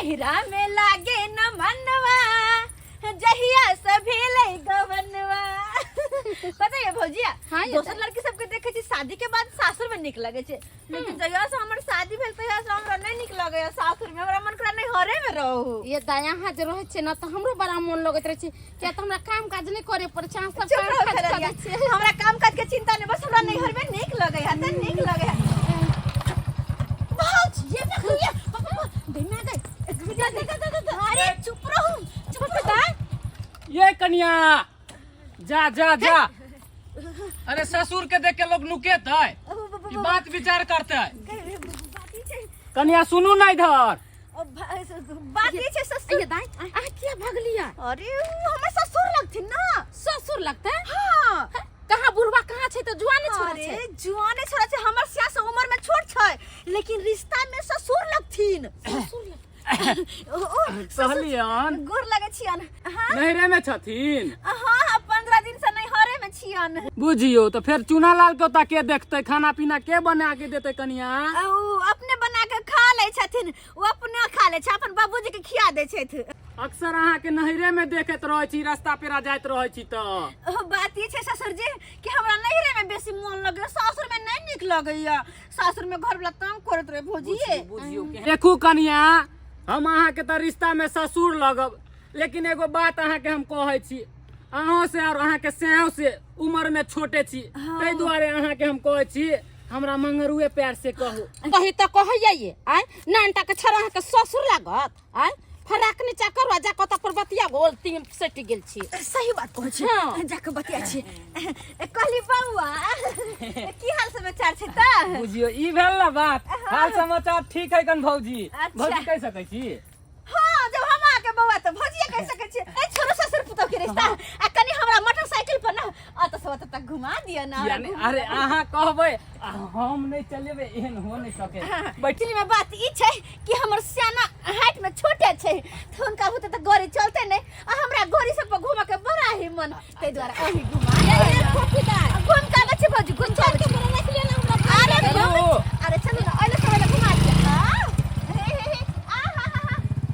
नहिरा में लागे न मनवा जहिया सभी ले गवनवा। पता है भौजिया, हाँ, दोसर लड़की सबके देखे छी शादी के बाद सासुर में निक लगे छे, लेकिन जहिया से हमर शादी भेल तहिया से हमरा नहीं निक लगे सासुर में। हमरा मन करा नहीं हरे में रहू। ये दाया हाथ रहे छे ना तो हमरो बड़ा मन लगत रहे छे क्या तो हमरा काम काज नहीं करे पर छे सब चुप रहो काम काज खलरिया। करे छे। हमरा काम काज के चिंता नहीं, बस हमरा नहीं हर में निक लगे है, त निक लगे है। बहुत ये देखिए देना गई। अरे चुप रहो, चुप बता। ये कन्या जा जा जा। अरे ससुर के देख के लोग नुकेत है, ये बात विचार करते है। कन्या सुनू ना इधर। बात ये छे ससुर। ये दाई आ क्या भागलिया? अरे हमर ससुर लगथिन ना। ससुर लगता है? हां। कहां बुढ़वा कहां छे तो जुआने छोरा छे? अरे जुआने छोरा छे, हमर सिया से उम्र में छोट छे, लेकिन रिश्ता में ससुर लगथिन। ससुर कहलियन गोर लगे छियन। हां नहरे में छथिन। हां 15 दिन से नहीं हरे में छियन। बुझियो तो फिर चूना लाल के ओता के देखते, खाना पीना के बना के देते कन्या? ओ अपने बना के खा ले छथिन, वो अपने खा ले छ, अपन बाबूजी के खिया दे छथि। अक्सर अहाँ के नहरे में देखत रहे छी, रास्ता पेरा जाइत रहे छी तो। बात ये छे ससुर जी कि हमरा नहिरे में बेसी मन लगे, सासुर में नहीं निक लगैया। सासुर में घर वाला तंग करत रहे भौजी। बुझियो देखू कन्या, हम अहाँ के तो रिश्ता में ससुर लगब, लेकिन एगो बात अहाँ के हम कहै छी, अहों से और अहाँ के सेहो से उम्र में छोटे छी, ताहि दुआरे अहाँ के हम कहै छी हमरा मंगरुए प्यार से कहू। कही तो कहैया ये आय नानटा के छरा के ससुर लागत आय फराक नीचा करवा जा कत पर बतिया गोल तीन सेट गेल छी। सही बात कहै छी। हाँ। जाके बतिया छी। कहली बउआ की हाल समाचार छै त? बुझियो ई भेल ना बात। हाल समाचार ठीक है कन भौजी? अच्छा। भौजी कह सकै छी? हां जब हम आके बउआ त भौजी कह सकै छी। ए छोरो ससुर पुतो के रिश्ता आ कनी हमरा मोटरसाइकिल पर ना अत से अत तक घुमा दिया ना। यानी अरे अहाँ कहबै हम नहीं चलेबे, एहन हो नहीं सके। बैठली में बात ई छै कि हमर सियाना हाइट में छोटे छै, तो उनका होते त गाड़ी चलते नहीं, आ हमरा गाड़ी सब पर घुमा के बड़ा ही मन, ते द्वारा ओही घुमा ले खोपीदार घुम का छै भौजी, घुम चल के बड़ा रख लिया ना हमरा। अरे चलो ना ओले सब घुमा दिया।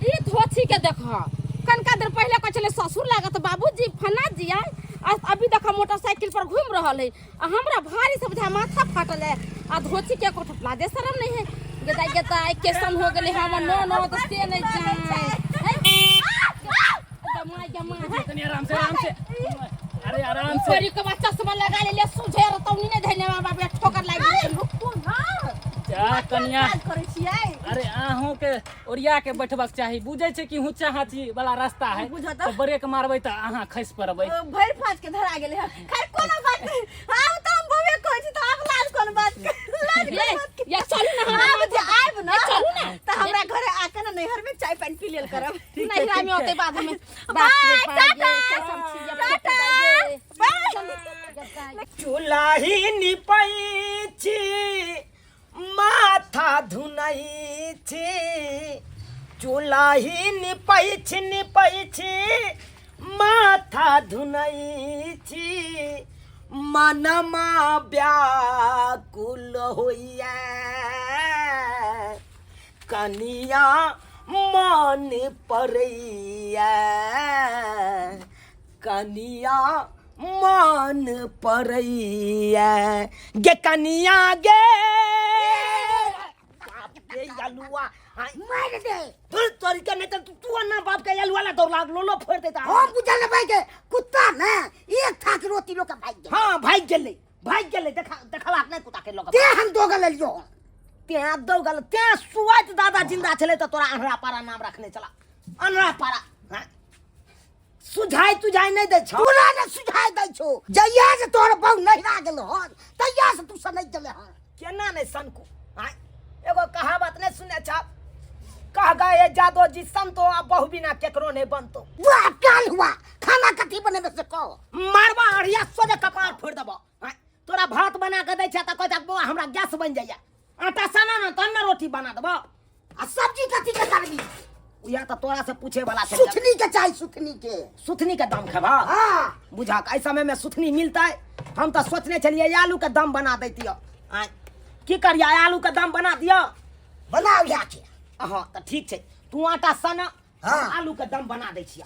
ई धोती के देखा कनका देर पहले कह चले ससुर लागत बाबूजी फना जी आय अभी देखा मोटरसाइकिल पर घूम रहल है, हमरा भारी से बुझा माथा फाटल है, आ धोती के कोठला दे शरम नहीं है। गेता केसन हो गेले हम नो तो से नहीं जाए दमाई तनी आराम से। अरे आराम से। छोरी के बच्चा चश्मा लगा ले सुझे रतौनी नहीं धैले बाबा ठोकर लाग गेल। रुकू ना क्या कन्या? बात करै छियै। अरे अहों के ओरिया के बैठबाक चाही, बुझै छै कि ऊंचा हाथी वाला रास्ता है, बुझत। तो ब्रेक मारबै त अहाँ खसि पड़बै। भरि फाँच के धरा गेले है। खैर कोनो बात नहीं, हम तो हम भवे कहै छी त आप लाज कोन बात के या चलू ना हम हम जे आइब ना चलू ना त हमरा घरे आके ना नैहर में चाय पानी पी लेल करब। नहीं रामी होते बाद में बाय, टाटा। चुलाही निपै छी माथा धुनै छी, चुलाही निपै छी माथा धुनै छी, मनमा व्याकुल होइया कनिया मन पड़ैया, कनिया मन पड़ैया गे कनिया गे। बाप के यलुआ मार दे तोरी के नहीं तो तू ना बाप के यलुआ ला दौड़ लाग लो फोड़ देता। हम बुझल भाई के कुत्ता ने एक थाक रोटी लो के भाग गेल। हां भाग गेले देखावा नहीं कुत्ता के लोग ते हम दो गल लियो ते दो गल ते सुवात दादा जिंदा छले तो तोरा अनरा पारा नाम रखने चला अनरा पारा। हां सुझाई तुझाई नहीं दे छौ, तोरा ने सुझाई दै छौ जइया से तोर बहु नहीं रा गेल हन तइया से तू सनै चले हन केना नहीं सनको। हां एगो कहावत नहीं सुने छ, कह गए जादो जी संतो आ बहु बिना केकरो नहीं बनतो। बुआ काल हुआ खाना कथी बनेबे से कहो मारबा अड़िया सोजे कपार फोड़ देबो। हां तोरा भात बना के दै छ त कहत बउआ हमरा गैस बन जाइया, आटा सना न तन रोटी बना देबो, आ सब्जी कथी के करबी? या तो तोरा से पूछे वाला छै। सुथनी के चाही सुथनी के दाम खेबा? हां बुझा ऐ समय में सुथनी मिलता है? हम तो सोचने चलिए आलू के दाम बना देतियो। की करिया आलू के दाम बना दियो? बनाओ या के। हां तो ठीक छै, तू आटा सना हाँ। आलू के दम बना दै छिया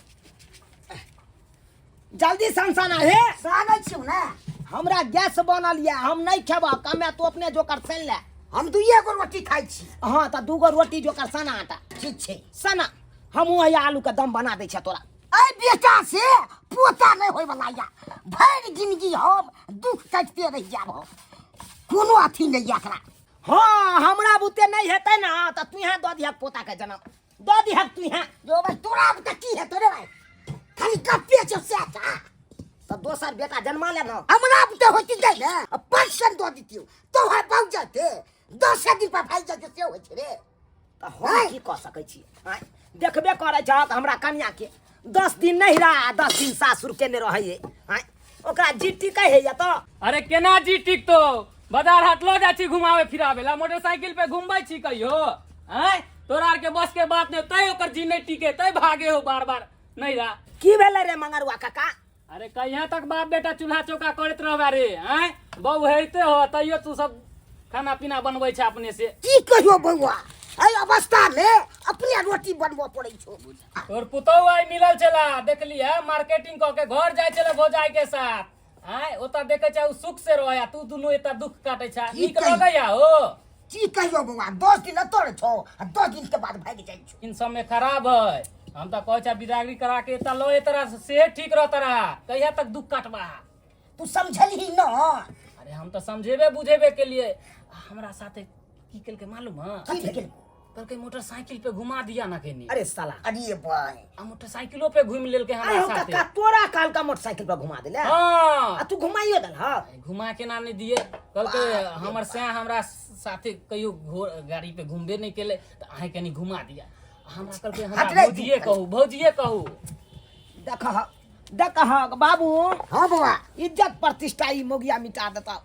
जल्दी सनसना हे सानै छियौ ने हमरा गैस बनल ये हम नहीं खेबा कमे तू अपने जोकर सन ले हम दुइये गो रोटी खाइ छी हाँ तो दूगो रोटी जोकर सना आटा ठीक छै सना हमहू है आलू के दम बना दै छिया तोरा ऐ बेटा से पोता नहीं होय वाला या भरि जिंदगी हम दुख काटते रह जाब कोनो अथी नहीं या एकरा हाँ हमरा बुते नहीं हेतै ना तो तू यहाँ दऽ दिहक पोता के जन्म दऽ दिहक तू यहाँ जो भाई तोरा अब तक की है तोरे भाई खाली कप्पे छौ से था तो दोसर बेटा जन्मा ले ना हमरा अब तो होती जाय ने पेंशन दो दितियो तो है पहुंच जाते 10 दिन पर भाई जाते से होय छै रे तो हम की कह सकै छी आँय? देखबे करै छहक हमरा कन्या के 10 दिन नहीं रहा 10 दिन सासुर के ने रहै आँय? ओकरा जीती कहे या तो अरे केना जी टिक तो बाजार हाट लो जाइ छी घुमावे फिरावे ला मोटरसाइकिल पे घुमबै छी कहियो हैं तोरा आर के बस के बात नहीं तै ओकर जी नहीं टिके तै भागे हो बार बार नहीं रहा की भेलै रे मंगरुआ काका अरे कहिया तक बाप बेटा चूल्हा चौका करत रहबा रे हैं बहु हेते हो तैयो तू सब खाना पीना बनबै छै अपने से की कहियो बउआ ऐ अवस्था में अपने रोटी बनबो पड़ै छौ तोर पुतौ आई मिलल छला देखलिए मार्केटिंग क के घर जाय छले भौजाई के साथ हैं ओता देखे छै उ सुख से रहया तू दुनु एता दुख काटे छै की नीक कही? लगैया हो की कहियो बउआ 10 दिन तोड़ छौ 10 दिन के बाद भाग जाइ छौ इन सब में खराब है हम तो कहै छै बिदागरी करा के एता लो ए तरह से ठीक रहता रहा कहिया तक दुख काटबा तू समझलही न अरे हम तो समझेबे बुझेबे के लिए हमरा साथे की केल के मालूम है की भेल कहलकै मोटरसाइकिल पे घुमा दिया ना केनी अरे साला अरे भाई आ मोटरसाइकिलो पे घुम लेल के अरे हमरा हो साथे काका तोरा काल का मोटरसाइकिल पर घुमा देले हां आ तू घुमाइयो दल हां घुमा के ना नहीं दिए कहलकै हमर से हमरा साथे कहियो गाड़ी पे घूमबे नहीं केले त अहे कनी घुमा दिया हमरा कहलकै हमरा हट रे, भौजिए कहू देख बाबू हां बउआ इज्जत प्रतिष्ठा ई मोगिया मिटा देता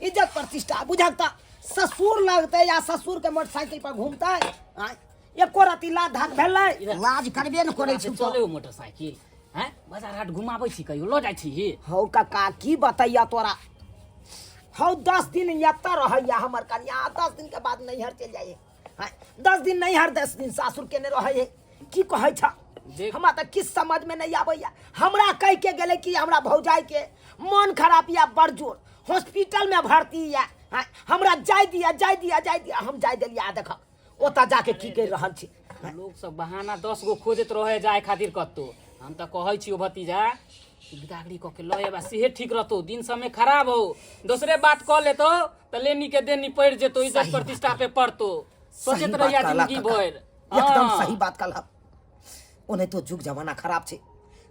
इज्जत प्रतिष्ठा बुझता ससुर लगते या ससुर के मोटरसाइकिल पर घूमते आँय? एको रति लात धाक भेलै लाज करबे न करै छौ चले हो मोटरसाइकिल हैं बाजार हाट घुमाबै छी कहियो लो जाइ छी हौ काका की बतैया तोरा हौ 10 दिन एतऽ रहैया हमर कन्या 10 दिन के बाद नैहर चलि जाइए 10 दिन नैहर 10 दिन सासुर के ने रहै की कहै छ देख। हमरा तऽ किछ समझ में नहीं आबैया हमरा कह के गेलै कि हमरा भौजाई के मन खराब या बड़जोर हॉस्पिटल में भर्ती या हमरा जाय दिया हम जाय देलिया देख ओतऽ जाके की कहि रहल छी लोग सब बहाना 10 गो खोजत रहे जाए खातिर कत्तो हम तो कहै छी ओ भतीजा बिदागरी क के लए बा सेहे ठीक रहतो दिन समय खराब हो दूसरे बात क लेतो त लेनी के देनी पड़ जेतो इज्जत प्रतिष्ठा पे पड़तो सोचत रहिया जिंदगी भर एकदम सही बात कहला ओने तो जुग जमाना खराब छे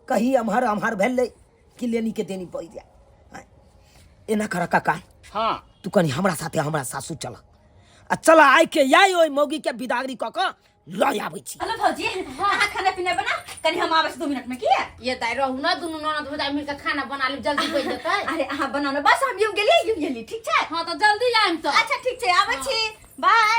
कही अमहर भेलै कि लेनी के देनी पड़ जाए एना कर काका हां तू कनी हमरा साथे हमरा सासू चल आ चल आइ के याई ओइ मौगी के बिदागरी क के लय आबै छी हेलो भौजी अहाँ खाना पीना बना कनी हम आबै छी 2 मिनट में की ये दाई रहू ना दुनु ननद भौजाई मिल के खाना बना ली जल्दी बन जेतै अरे अहाँ बनाउनु बस हम यूं गेली ठीक छै हां तो जल्दी आइम तो अच्छा ठीक छै आबै छी बाय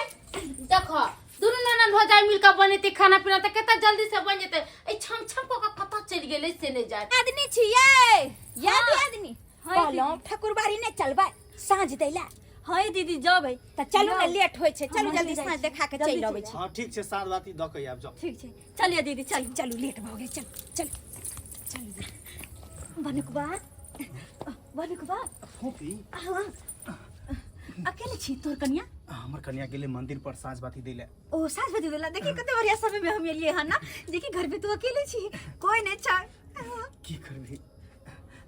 देखो दुनु ननद भौजाई मिल के बनेती खाना पीना त केतना जल्दी से बन जेतै ए छम छम को पता चल गेलै से नहीं जाय आदमी छियै याद आदमी कहलौं ठकुरबाड़ी ने चलबै साँझ दैला हाय दीदी जबै त चलू ने लेट होय छै चलू जल्दी साँझ देखा के चल आबै छी हाँ ठीक छै साँझ बाती दऽ के आबि जाओ ठीक छै चलिए दीदी चलू लेट भ गेल चल बनुकबा फूफी अकेले छी तोर कन्या हमर कन्या गेले मंदिर पर साँझ बाती दै ले ओ साँझ बजे देला देखी कते बढ़िया समय में हम एलिए हन ना देखी घर पे तू अकेले छी कोई नहीं छै की करबी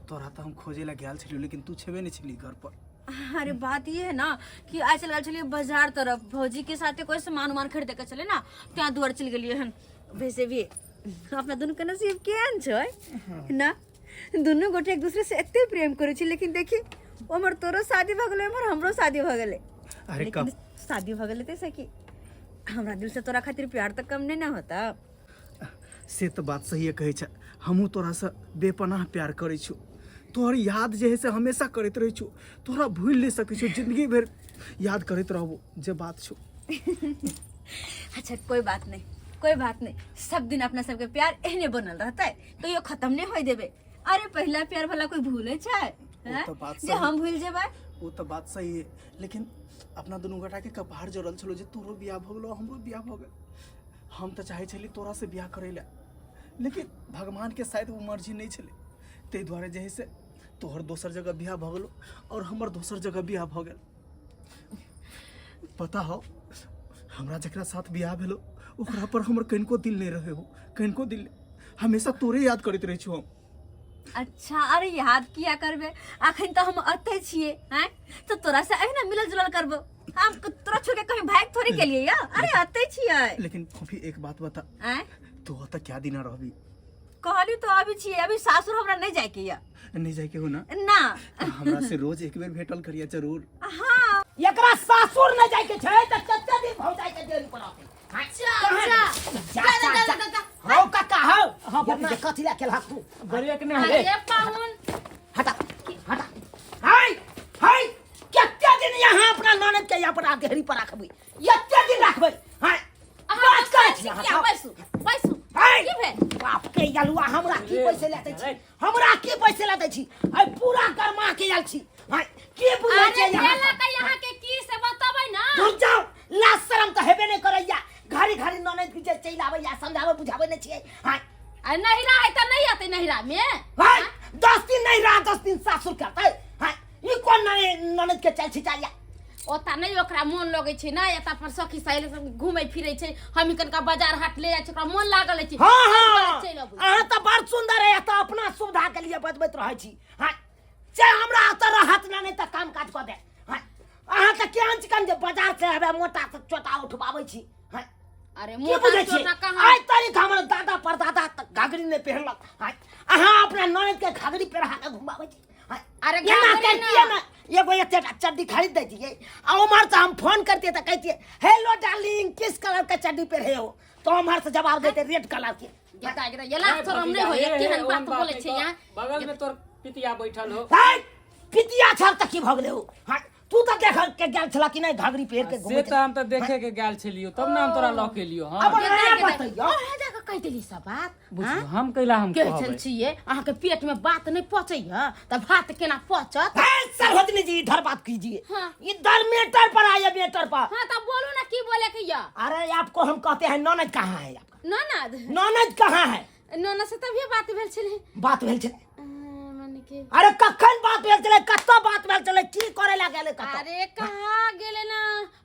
तोरा तो हम खोजे ला गेल छलियो लेकिन तू छेबे नहीं छली घर पर अरे बात ये है ना कि आज चल चलिए बाजार तरफ भौजी के साथे कोई सामान उमान खरीदे के चले ना त्या दुआर चल गेलिए हन वैसे भी अपना दोनों के नसीब केहन छै ना दोनों गोटे एक दूसरे से एते प्रेम करे छी लेकिन देखी हमर तोरो शादी भ गेलै हमर हमरो शादी भ गेलै अरे लेकिन कब शादी भ गेलै तैसे कि हमरा दिल से तोरा खातिर प्यार त कम नहीं ना होता से तो बात सही कहे छ हमहू तोरा से बेपनाह प्यार करे छु तोहर याद जे है से हमेशा करत रहे छु तोरा भूल नहीं सकै छु जिंदगी भर याद करत रहबो जे बात छु अच्छा कोई बात नहीं सब दिन अपना सबके प्यार एहने बनल रहता है तो ये खत्म नहीं होई देबे अरे पहला प्यार भला कोई भूले छै हैं? तो बात जे सही। हम भूल जेबै वो तो बात सही है लेकिन अपना दोनों गोटा के कपार जोड़ल छलो जे तोरो बियाह भ गेलो हमरो बियाह भ गेल हम तो चाहे छली तोरा से ब्याह करे ला, लेकिन भगवान के शायद वो मर्जी नहीं छले, ते द्वारे जे है से तोहर दोसर जगह ब्याह भ गेलो और हमर दोसर जगह ब्याह भ गेल। पता हो हमरा जकरा साथ ब्याह भेलो ओकरा पर हमर कनिको दिल नहीं रहे हो, कनिको दिल नहीं। हमेशा तोरे याद करते रहे छी हम। अच्छा, अरे याद किया करबे, अखन तो हम अते छिए हैं, तो तोरा से अहिना मिलल जुलल करबो। हम तोरा छोड़ के कहीं भाग थोड़ी के लिए या, अरे अते छिए। लेकिन फूफी एक बात बता, हैं तो त क्या दिना रहबी? कहली तो अभी छिए, अभी सासुर हमरा नहीं जाए के या। नहीं जाए के हो ना? ना हमरा से रोज एक बेर भेटल करिया जरूर। हां एकरा सासुर न जाए के छै त कते दिन भौजाई के देरी पड़ाते। हो काका हो, अपना कथि ला केलहा तू? ब्रेक नहीं है। अरे पाहुन हटा हटा। हाय हाय, कते दिन यहाँ अपना ननद के यहाँ पर देहरी पर रखबी? कते दिन रखबी? हाय बात कर छी क्या बैसू बैसू हाय की भेल? बाप के यलुआ हमरा की पैसे लेते छी? हमरा की पैसे लेते छी? आई पूरा कर्मा के आयल छी। हाय की बुझै अरे छै यहाँ? भेला त यहाँ के की से बताबै ना। रुक जाओ, लाज शरम तो हेबे नहीं करैया। घड़ी घड़ी ननद पीछे चल आबैया, समझावे बुझावे नहीं छियै। हाय अरे नहिरा है त नहीं आते नहिरा में। हाय 10 दिन नहीं रहा, 10 दिन सासुर करते। हाय ई कोन ननद के चल छिचालिया? ओता नहीं ओकरा मन लगे छै ना, एता पर सखी सहेली सब घूमै फिरै छै, हम कनका बाजार हाट ले जाय छै, ओकरा मन लागल छै। हाँ हाँ, चल अबू अहाँ तो बड़ सुंदर है, तो अपना सुविधा के लिए बजबैत रहै छी। हाय से हमरा तो रहत ना, नहीं तो काम काज क दे। हाय अहाँ तो केहन चिकन जे बाजार से हबे मोटा से छोटा उठबाबै छी। हाय अरे की मोटा बुझै छी? चोटा कहाँ आइ तारीख हमर दादा परदादा तक घाघरी नहीं पहनलक। हाय अहाँ अपना ननद के घाघरी पहिरा के घुमाबै छी। हाय अरे एना घाघरी करतिए ना। ना, एगो एते चड्डी खरीद दै छियै आ उमर से हम फोन करतिए त कहतिए हेलो डार्लिंग किस कलर का चड्डी पहने हो, तो हमार से जवाब देते रेड कलर के। गेता गेता ये लाख शरम नहीं होय, केहन बात बोले छै यहाँ। बगल में तोर पितिया बैठल हो। हाय पितिया छर तक की भगले हो? हाय तू तो देख के गेल छला कि नहीं घाघरी पहिर के से घुमै तो हम तो देखे के गेल छलियो, तब ना हम तोरा लॉ के लियो। अब हां नया बतैयो। ओहे देखा कह देली सब बात। बुझियो हम कैला हम के कहबै। चल छिए अहाँ के पेट में बात नहीं पचै है त भात केना पचत? हाय सरहदनी जी इधर बात कीजिए। हाँ। इधर मेटर पर आइए, मेटर पर। हां त बोलू ना की बोले के या। अरे आपको हम कहते हैं ननद कहाँ है आपका? ननद ननद कहाँ है? ननद से तभी बात भेल छले। बात भेल छलै? माने के अरे कखन बात भेल छलै? कत्तो बात भेल छलै? की करे ला गेलै कत्तो? अरे कहाँ गेले ना,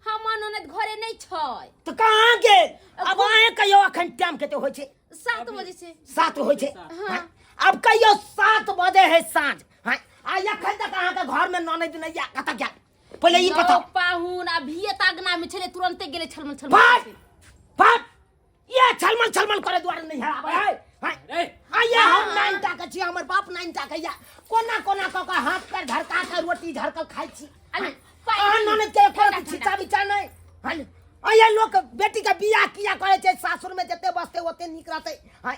हमर ननद घरे नहीं छै। तो कहाँ गेल? अब आए कहियो अखन टाइम कते होय छै? 7 बजे से 7 होय छै। हाँ। हाँ। अब कहियो 7 बजे है साँझ। हाँ आ अखन तक अहाँ के घर में ननद नहीं या कतऽ गेल? पहले ई बताओ। पाहुन अभी तागना में छले, तुरंते गेले छलमल छलमल। बात बात ये छलमल छलमल करे द्वारे नहीं हराबै है। हाँ ए आइए हम 9 टा के छी, हमर बाप 9 टा के या कोना कोना क के हाथ पैर झरका के रोटी झरकल खाइ छी। अरे, आ ननद के एको छिचा बिचा नहीं। हाँ आइए लोग बेटी के बियाह किया करे छै, सासुर में जते बसते ओते नीक रहते। हाँ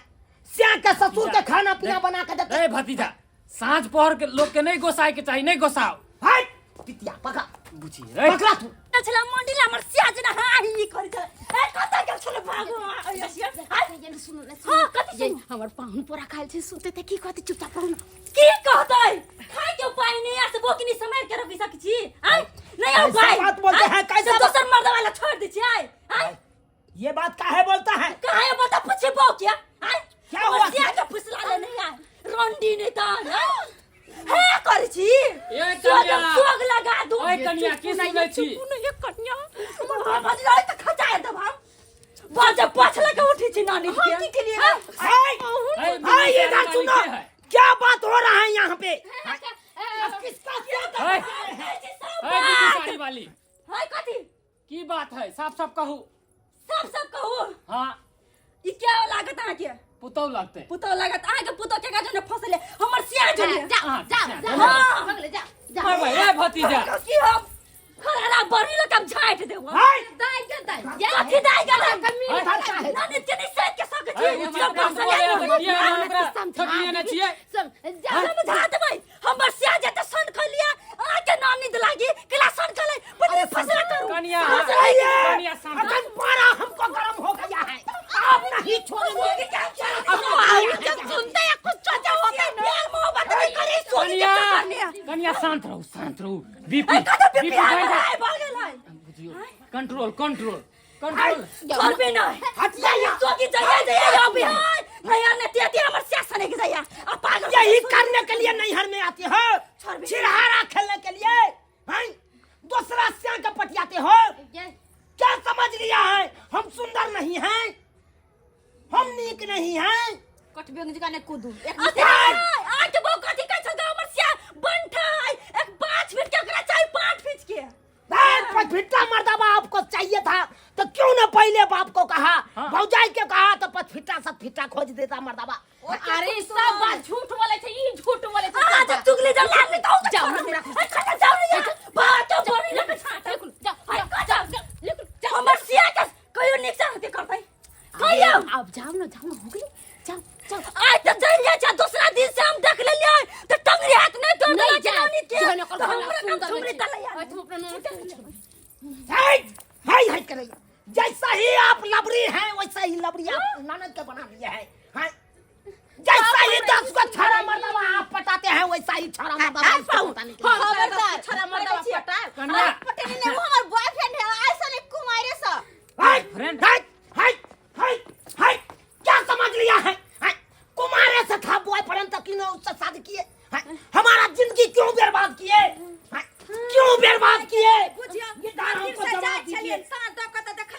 स्या के ससुर के खाना पीना बना के देते। ए भतीजा, साँझ पहर के लोग के नहीं गोसाए के चाहिए, नहीं गोसाओ। हाय पितिया पका बुझिए रे पकड़ा तू। छला मंडिला हमर सियाज ना हाही ई करे छै। ए कतऽ गेल छले भागो? ये सुनो ना। हाँ, कथी ये सुनो? हमर पाहुन पूरा खाइल छै, सुनते त की कहते चुपचाप रहू। की कहतै? खाय के उपाय नहीं है, से बोकनी संभाल के रखी सकै छी। आय नहीं ऐसा उपाय। बात बोलते हैं, कैसा बात? दोसर मर्द वाला छोड़ दी छी। आय आय ये बात काहे बोलता है? काहे बता पूछे बो क्या? आय क्या हुआ? सिया के फुसला ले नहीं आय रंडी नहीं दान। हे कर छी ए कन्या, सोग लगा दू। ओए कन्या, की सुनै छी? ये कन्या हमर बाबा जी त खजाए दे भाव। बाजे पाछला के उठी छी नानी के। के लिए हाय हाय ये बात सुनो, क्या बात हो रहा है यहाँ पे? अब किसका क्या कर हाय रहा है? ए दीदी साड़ी वाली, हाय कथी की बात है? साफ साफ कहू। सब कहू। हाँ ई क्या लागत आ के? पुतौ लगते। पुतो लागत आ के पुतो के गाजने फसले हमर सिया जले। जा हाँ, जा जा, जा हाँ। भगले जा जा। हाय भाई ए भतीजा, की हम खरा बड़ी लकम झाट देबो। हाय दाई के दाई कथी दाई गला कमी हाय नानी के नहीं सह के सक ए छी। हमरा बात बोले ये हम ओकरा ठगिए न छिए। सब जा समझा देबै हमर सिया जे त सन खलिया आ के नानी द लागी किला सन खले पति फसला करू। कन्या कन्या शांत अखन पारा हमको गरम हो गया है, आप नहीं छोड़ेंगे। अब सुनते हैं कुछ चचा होते न प्यार मोहब्बत नहीं करे सोनी के कन्या कन्या शांत रहू बीपी कतो बीपी प्यार बढ़ है जाए। भागे लाई। बुझियो कंट्रोल कंट्रोल कंट्रोल छोड़ भी नहीं हटिया यहाँ। तो की जगह जगह अभी नहीं आने देती हमर शासन की जगह अब पागल यही करने के लिए नैहर में आती हो, छोड़ भी। चिरहारा खेलने के लिए हैं? दूसरा सिया के पटियाते हो, क्या समझ लिया है? हम सुंदर नहीं हैं, हम नीक नहीं हैं। कट बेंग जका ने कूदू एक आज वो कथी कह सकता हमर सिया बनठा एक 5 फीट के ओकरा चाहिए 5 फीट के पचफिट्टा मर्दबा आपको चाहिए था तो क्यों न पहले बाप को कहा, भौजाई के कहा तो 5 फीट 7 फीट खोज देता मर्दबा। अरे सब बात झूठ बोले थे ई झूठ बोले थे आज चुगली जब लागली तो जाओ ना मेरा खत्म जाओ नहीं बात तो बोली ना जाओ हमर सिया के कहियो निक से हते करतै कहियो अब जाओ ना हो गई जाओ जाओ आज तो जल जा दूसरा दिन से हम देख ले लियो तो टंगरी हाथ नहीं तोड़ नहीं देला जाए नहीं के जहन तो हमरा सुंदर काम सुमरी तले ओए तुम अपना हाय करेगा, जैसा ही आप लबरी हैं वैसा ही लबरी आप ननद के बना दिए हैं, हैं? जैसा ही 10 को छाड़ा मर्दबा आप पटाते हैं वैसा ही छाड़ा मर्दबा इसको पटाने के लिए। खबरदार छरा मर्दा पटा कन्या पटेली ने वो हमर बॉयफ्रेंड है ऐसा नहीं कुमारे सा हाय फ्रेंड। हाय हाय हाय हाय क्या समझ लिया है? हाय कुमारे से था बॉयफ्रेंड तक की उससे शादी किए, हाय हमारा जिंदगी क्यों बर्बाद किए, हाय क्यों बर्बाद किए? ये दान हमको जवाब दीजिए।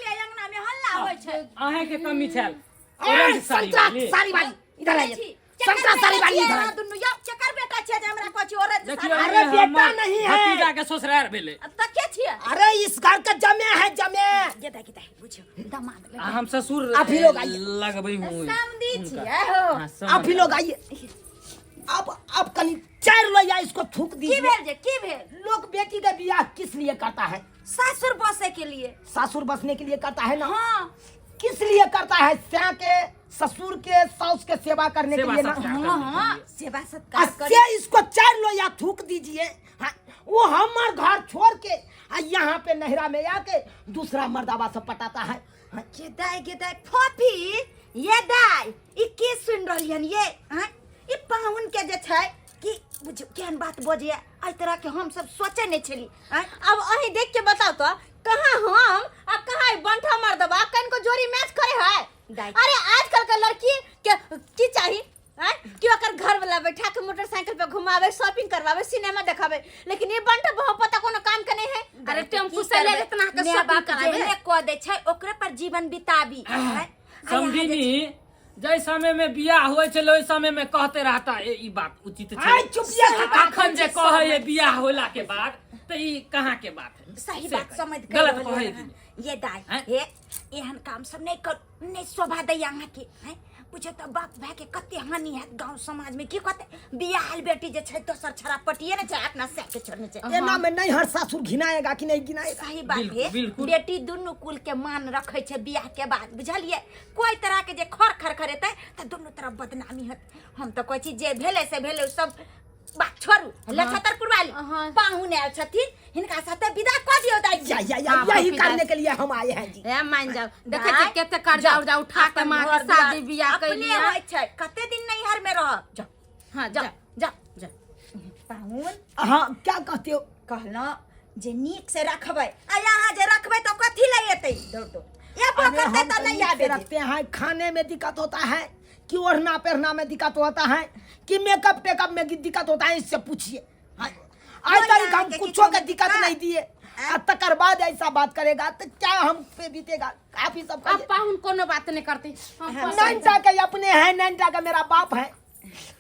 अंगना में हल्ला होय छै आहे के कमी छल ए, ऑरेंज साड़ी संतरा वाली साड़ी वाली इधर आइए, संतरा साड़ी वाली इधर आइए। दुनु या चकर बेटा छै जे हमरा कहै ओरे देखियो अरे हमर बेटा नहीं है। भतीजा के ससुराल भेले त के छियै अरे इस घर का जमे है जमे। ये देखि बुझियो दामाद आ, हम ससुर आप ही लोग आइए। लगबै हूं समधी छियै हो आप ही लोग आइए। अब कहीं 4 लोया इसको थूक की दीजिए। भेल जे की भेल लोग बेटी का ब्याह किस लिए करता है? सासुर बसे के लिए सासुर बसने के लिए करता है ना? हां किस लिए करता है? स्या के ससुर के सास के सेवा करने के लिए ना? हां सेवा सत्कार कर अच्छा इसको 4 लोया थूक दीजिए। हाँ, वो हमार घर छोड़ के यहाँ पे नहरा में आके दूसरा मर्दाबा से पटाता है। हाँ, के दाई फोफी ये दाई ई की सुन रहलियन ये हैं ई पाहुन के जे छै कि बुझ केहन बात बोजिए एहि तरह के हम सब सोचे नहीं छली हैं अब अही देख के बताओ तो कहां हम आ कहां बंठा मार दबा कन को जोड़ी मैच करे है अरे आजकल के लड़की के की चाहिए हैं कि ओकर घर वाला बैठा के मोटरसाइकिल पे घुमावे शॉपिंग करवावे सिनेमा देखावे लेकिन ये बंठा बहुत पता कोनो काम के नहीं है अरे टेम्पू से ले इतना के शॉपिंग करावे जेहने को दे छै ओकरे पर जीवन बिताबी हैं समझीनी जय समय में बियाह होय छले ओय समय में कहते रहता ई बात उचित आय छै। चुपिया अखन जे कहे ये बियाह होला के बाद त ई कहां के बात है? सही से बात कही। समझ गलत गए कहे हैं। दी। ये दाई हैं? ये एहन काम सब नहीं कर नहीं शोभा दे यहाँ के हैं पूछे तो बाप भाई के कते हानि है गांव समाज में की कहते बियाहल बेटी जे छै दोसर छरा पटिए न छै अपना से के छोड़ने छै एना में नहीं हर सासुर घिनाएगा कि नहीं घिनाएगा? सही बात बिल्कुल, है बिल्कुल। बेटी दुनु कुल के मान रखे छै बियाह के बाद बुझलिए कोई तरह के जे खर खर करेते त दुनु तरफ बदनामी हत हम तो कहै छी जे भेले से भेले सब बात छोड़ू लछतरपुर वाली पाहुन आयल छथिन हिनका साथे विदा क दियौ दाई यही करने के लिए हम आए हैं जी। ए मान जाओ देखे छी केते कर्जा उर्जा उठा के मां के शादी बियाह अपने कैलिया होय छै कते दिन नैहर में रह जा हां जा जा जा पाहुन हाँ क्या कहते हो? कहलो जे नीक से रखबै आ यहाँ जे रखबै तो कथी ले एतै दौड़ दौड़ ये अरे पकड़ते हम तो नहीं नीक से आबे रखते हैं, खाने में दिक्कत होता है कि ओढ़ना पहनना में दिक्कत होता है कि मेकअप टेकअप में दिक्कत होता है, इससे पूछिए। हाँ, आज तक हम कुछ के दिक्कत नहीं दिए तकर बाद ऐसा बात करेगा तो क्या हम पे बीतेगा? आप ही सब अब पाहुन कोनो बात नहीं करती नैनटा के अपने हैं, नैनटा का मेरा बाप है,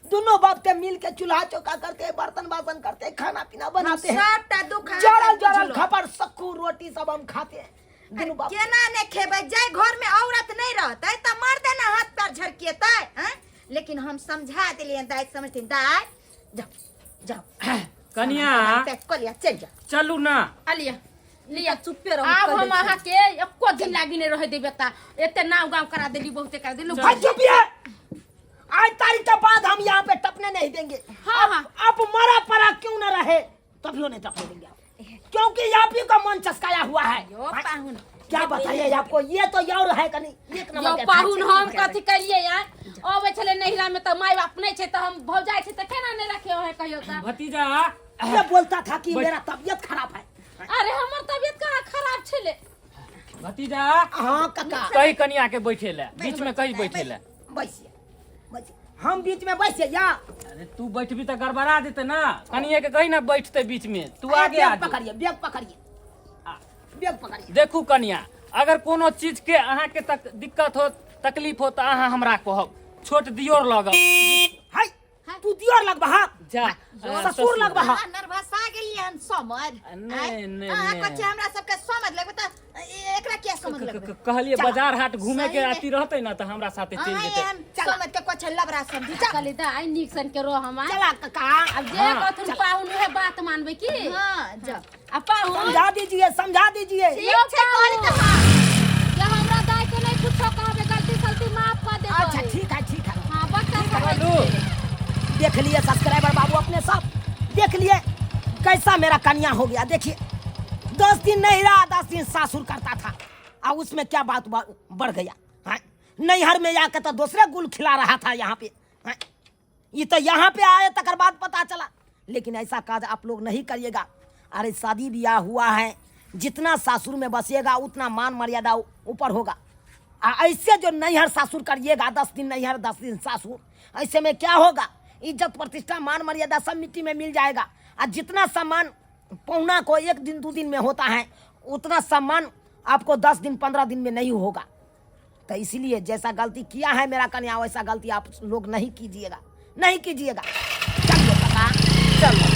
दोनों बाप के मिल के चूल्हा चौका करते हैं, बर्तन बासन करते हैं, खाना पीना बनाते हैं, सबटा दुख जरल जरल खपर सक्कू रोटी सब हम खाते हैं दोनों बाप। केना ने खेबै जाय घर में औरत नहीं रहतै त मार देना हाथ पैर झरकेतै हैं लेकिन हम समझा देलिए दाई समझथिन दाई जाओ जाओ कन्या कलिया चल जा चलू ना अलिया लिया चुप्पे रहो अब हम अहाँ के एको दिन लागी नहीं रहे देबे ता एते नाव गांव करा देली बहुते कर देलु भाई चुप ये। आज तारीख के बाद हम यहाँ पे टपने नहीं देंगे। हाँ, हाँ। अब मरा परा क्यों न रहे तभी नहीं टपने देंगे क्योंकि आप ही का मन चस्काया हुआ है। यो पाहुन क्या बताइए आपको, ये तो यार है कनी एक नंबर यो के पाहुन खाए हम छे। कथि करिए यार अबे छले नहिरा में त माय बाप नहीं छै त हम भौजाई छै त केना नहीं रखे है कहियो त भतीजा ये बोलता था कि मेरा तबीयत खराब है। अरे हमर तबीयत कहाँ खराब छले भतीजा हाँ काका कहीं कनिया के बैठे ले बीच में कहीं बैठे ले। बैसिए बैसिए हम बीच में बैसिए या अरे तू बैठबी तो गड़बड़ा देते ना, कनिया के कहीं ना बैठते बीच में, तू आगे आ बैग पकड़िए बैग पकड़िए बैग पकड़िए। देखू कनिया, अगर कोनो चीज के अहाँ के तक दिक्कत हो तकलीफ हो तो अहाँ हमरा कहब, छोट दियोर लगब। हाय तू दियोर लगबा हाँ जा ससुर लगबा हाँ नर्वसा गेलिए हन समझ नहीं, नहीं, अहाँ नहीं। कच्चे हमरा सबके समझ लेबै त एकरा के समझ लेबै कहलिए चला। बाजार हाट घूमे के सही में। आती रहते ना तो हमरा साथे चल अहाँ जेते। हम समझ के कुछ लबरा समझी चल कहली दाई नीक सन के रह हमार। चला काका अब जे कहथुन पाहुन उहे बात मानबे की। हां जा आ पाहुन समझा दीजिए ठीक छै कहली त हां जे हमरा दाई के नहीं कुछो कहबे गलती सलती माफ कर देबै। अच्छा ठीक है हां बच्चा बोलू। सब देख लिए सब्सक्राइबर बाबू अपने सब देख लिए कैसा मेरा कन्या हो गया। देखिए 10 दिन नहीं रहा 10 दिन सासुर करता था और उसमें क्या बात बढ़ गया है? नैहर में जाकर तो दूसरे गुल खिला रहा था यहाँ पे है? ये तो यहाँ पे आए तकर बाद पता चला। लेकिन ऐसा काज आप लोग नहीं करिएगा। अरे शादी ब्याह हुआ है, जितना सासुर में बसिएगा उतना मान मर्यादा ऊपर होगा। ऐसे जो नैहर सासुर करिएगा 10 दिन नैहर 10 दिन सासुर, ऐसे में क्या होगा? इज्जत प्रतिष्ठा मान मर्यादा सब मिट्टी में मिल जाएगा। और जितना सम्मान पौना को 1 दिन 2 दिन में होता है उतना सम्मान आपको 10 दिन 15 दिन में नहीं होगा। तो इसीलिए जैसा गलती किया है मेरा कन्या वैसा गलती आप लोग नहीं कीजिएगा। चलिए काका चलो।